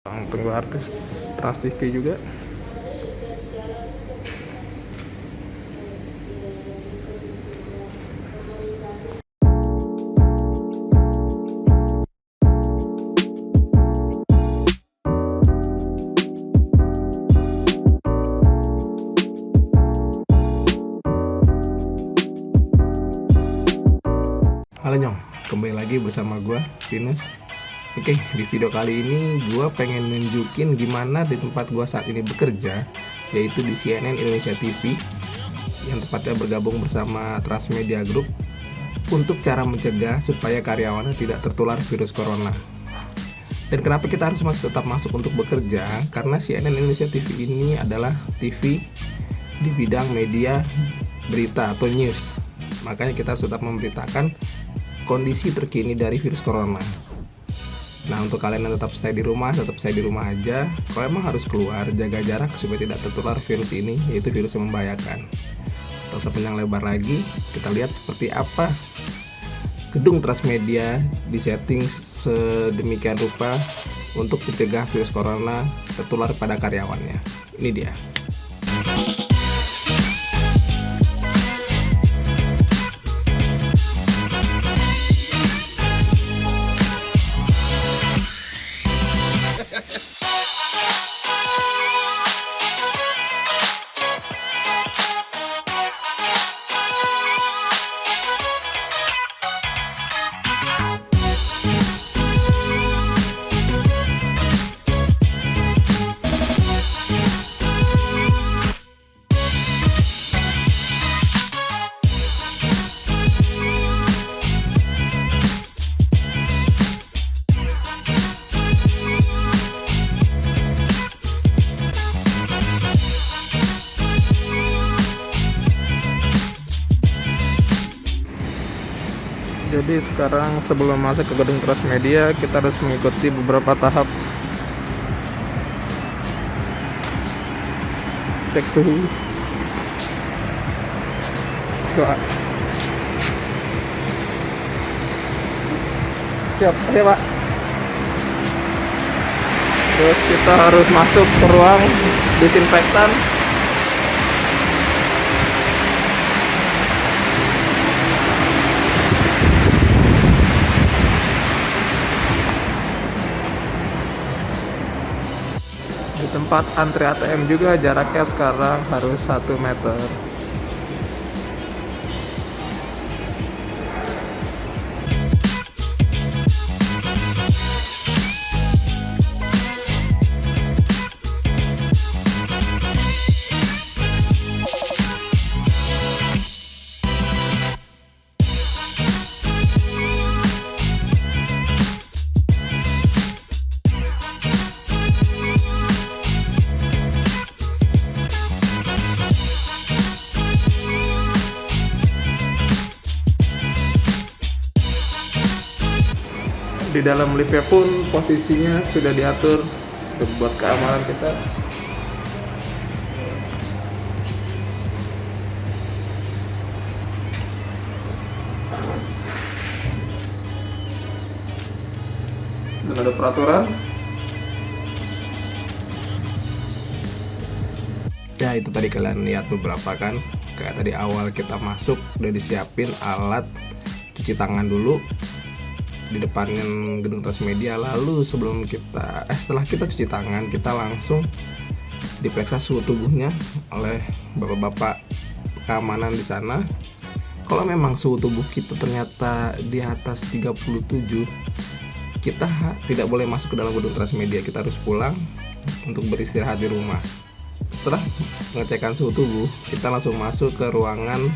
Tunggu artis Trans TV juga. Halo Nyong, kembali lagi bersama gue, Venus. Oke, di video kali ini gue pengen nunjukin gimana di tempat gue saat ini bekerja, yaitu di CNN Indonesia TV, yang tepatnya bergabung bersama Transmedia Group, untuk cara mencegah supaya karyawannya tidak tertular virus corona. Dan kenapa kita harus tetap masuk untuk bekerja? Karena CNN Indonesia TV ini adalah TV di bidang media berita atau news. Makanya kita harus tetap memberitakan kondisi terkini dari virus corona. Nah, untuk kalian yang tetap stay di rumah aja. Kalau emang harus keluar, jaga jarak supaya tidak tertular virus ini, yaitu virus yang membahayakan. Tak usah panjang lebar lagi, kita lihat seperti apa gedung Transmedia disetting sedemikian rupa untuk mencegah virus corona tertular pada karyawannya. Ini dia. Jadi sekarang sebelum masuk ke gedung Transmedia, kita harus mengikuti beberapa tahap cek suhu, doa. Siap, ya Pak. Terus kita harus masuk ke ruang disinfektan. Di tempat antri ATM juga jaraknya sekarang harus 1 meter. Di dalam liftnya pun posisinya sudah diatur buat keamanan kita. Dan ada peraturan. Ya, itu tadi kalian lihat beberapa kan, kayak tadi awal kita masuk udah disiapin alat cuci tangan dulu di depan gedung Transmedia. Lalu setelah kita cuci tangan, kita langsung diperiksa suhu tubuhnya oleh bapak-bapak keamanan di sana. Kalau memang suhu tubuh kita ternyata di atas 37, kita tidak boleh masuk ke dalam gedung Transmedia, kita harus pulang untuk beristirahat di rumah. Setelah pengecekan suhu tubuh, kita langsung masuk ke ruangan,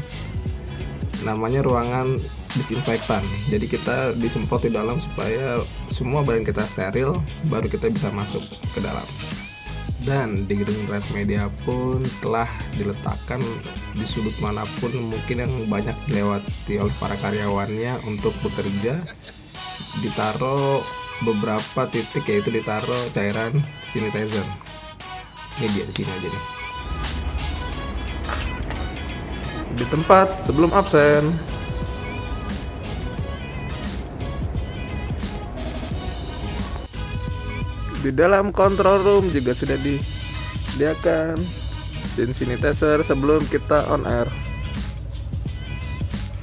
namanya ruangan disinfektan. Jadi kita disemprot di dalam supaya semua badan kita steril, baru kita bisa masuk ke dalam. Dan di gedung Transmedia pun telah diletakkan di sudut manapun mungkin yang banyak dilewati oleh para karyawannya untuk bekerja, ditaruh beberapa titik, yaitu ditaruh cairan sanitizer. Ini dia, di sini aja nih, di tempat sebelum absen. Di dalam control room juga sudah disediakan hand sanitizer sebelum kita on air.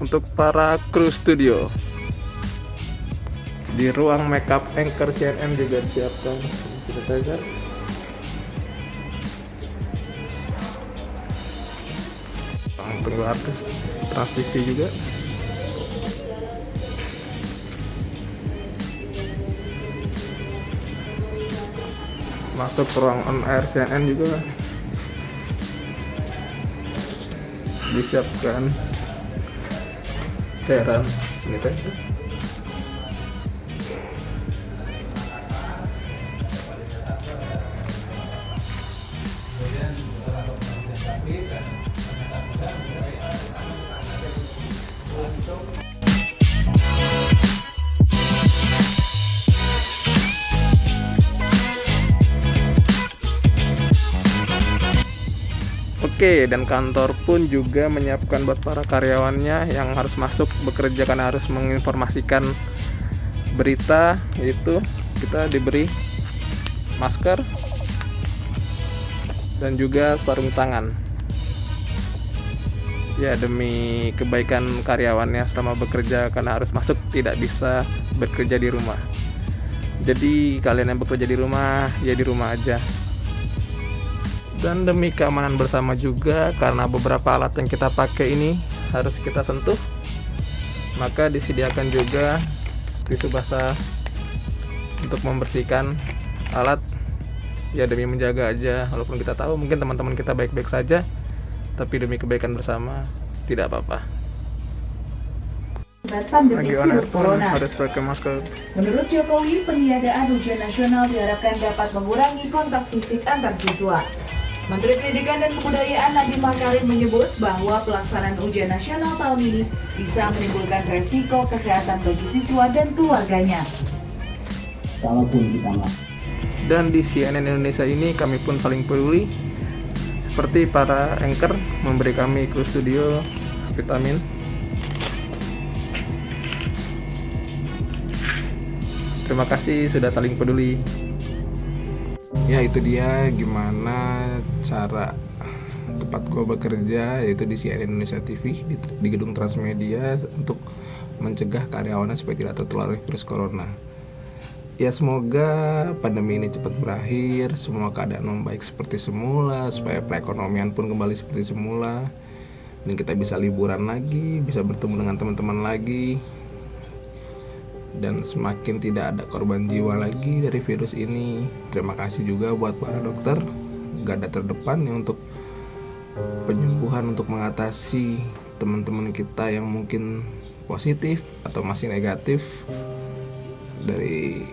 Untuk para kru studio, di ruang makeup anchor CNN juga disiapkan hand sanitizer. Perlu artis Trans TV juga. Masuk ke ruang on air CNN juga disiapkan cairan sanitizer. Oke, dan kantor pun juga menyiapkan buat para karyawannya yang harus masuk bekerja karena harus menginformasikan berita, yaitu kita diberi masker dan juga sarung tangan. Ya, demi kebaikan karyawannya selama bekerja karena harus masuk, tidak bisa bekerja di rumah. Jadi kalian yang bekerja di rumah, ya di rumah aja. Dan demi keamanan bersama juga, karena beberapa alat yang kita pakai ini harus kita sentuh, maka disediakan juga tisu basah untuk membersihkan alat. Ya demi menjaga aja, walaupun kita tahu mungkin teman-teman kita baik-baik saja, tapi demi kebaikan bersama tidak apa-apa. Pandemi virus corona. Harus pakai masker. Menurut Jokowi, peniadaan ujian nasional diharapkan dapat mengurangi kontak fisik antar siswa. Menteri Pendidikan dan Kebudayaan Nadiem Makarim menyebut bahwa pelaksanaan ujian nasional tahun ini bisa menimbulkan resiko kesehatan bagi siswa dan keluarganya. Kalaupun kita Dan di CNN Indonesia ini kami pun saling peduli, seperti para anchor memberi kami kru studio vitamin. Terima kasih sudah saling peduli. Ya itu dia gimana cara tempat gue bekerja, yaitu di CNN Indonesia TV di gedung Transmedia, untuk mencegah karyawannya supaya tidak tertular virus corona. Ya semoga pandemi ini cepat berakhir, semua keadaan membaik seperti semula, supaya perekonomian pun kembali seperti semula, dan kita bisa liburan lagi, bisa bertemu dengan teman-teman lagi, dan semakin tidak ada korban jiwa lagi dari virus ini. Terima kasih juga buat para dokter garda terdepan yang untuk penyembuhan, untuk mengatasi teman-teman kita yang mungkin positif atau masih negatif dari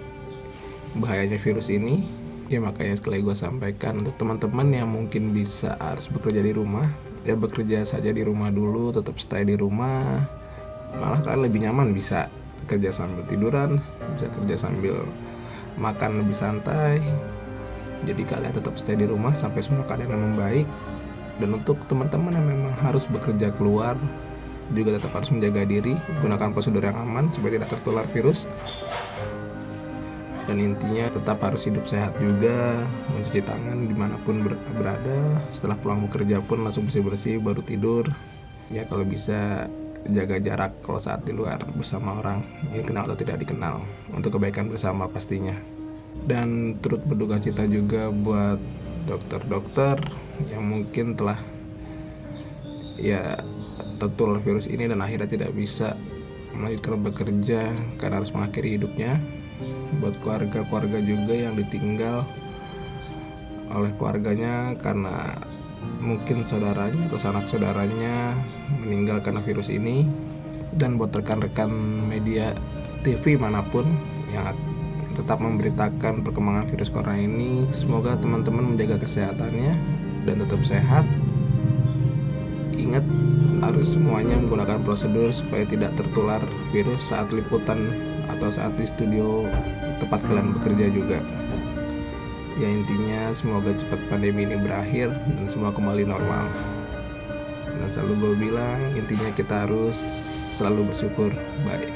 bahayanya virus ini. Ya makanya sekali gue sampaikan untuk teman-teman yang mungkin bisa harus bekerja di rumah, ya bekerja saja di rumah dulu, tetap stay di rumah. Malah kalian lebih nyaman, bisa kerja sambil tiduran, bisa kerja sambil makan lebih santai. Jadi kalian tetap stay di rumah sampai semua keadaan membaik. Dan untuk teman-teman yang memang harus bekerja keluar, juga tetap harus menjaga diri, gunakan prosedur yang aman supaya tidak tertular virus. Dan intinya tetap harus hidup sehat juga, mencuci tangan dimanapun berada. Setelah pulang bekerja pun langsung bersih-bersih baru tidur. Ya kalau bisa jaga jarak kalau saat di luar bersama orang yang kenal atau tidak dikenal, untuk kebaikan bersama pastinya. Dan turut berduka cita juga buat dokter-dokter yang mungkin telah ya tertular virus ini dan akhirnya tidak bisa melanjutkan bekerja karena harus mengakhiri hidupnya. Buat keluarga-keluarga juga yang ditinggal oleh keluarganya karena mungkin saudaranya atau sanak saudaranya meninggal karena virus ini. Dan buat rekan-rekan media TV manapun yang tetap memberitakan perkembangan virus corona ini, semoga teman-teman menjaga kesehatannya dan tetap sehat. Ingat, harus semuanya menggunakan prosedur supaya tidak tertular virus saat liputan atau saat di studio tempat kalian bekerja juga. Ya intinya semoga cepat pandemi ini berakhir dan semua kembali normal. Dan selalu gue bilang, intinya kita harus selalu bersyukur. Bye.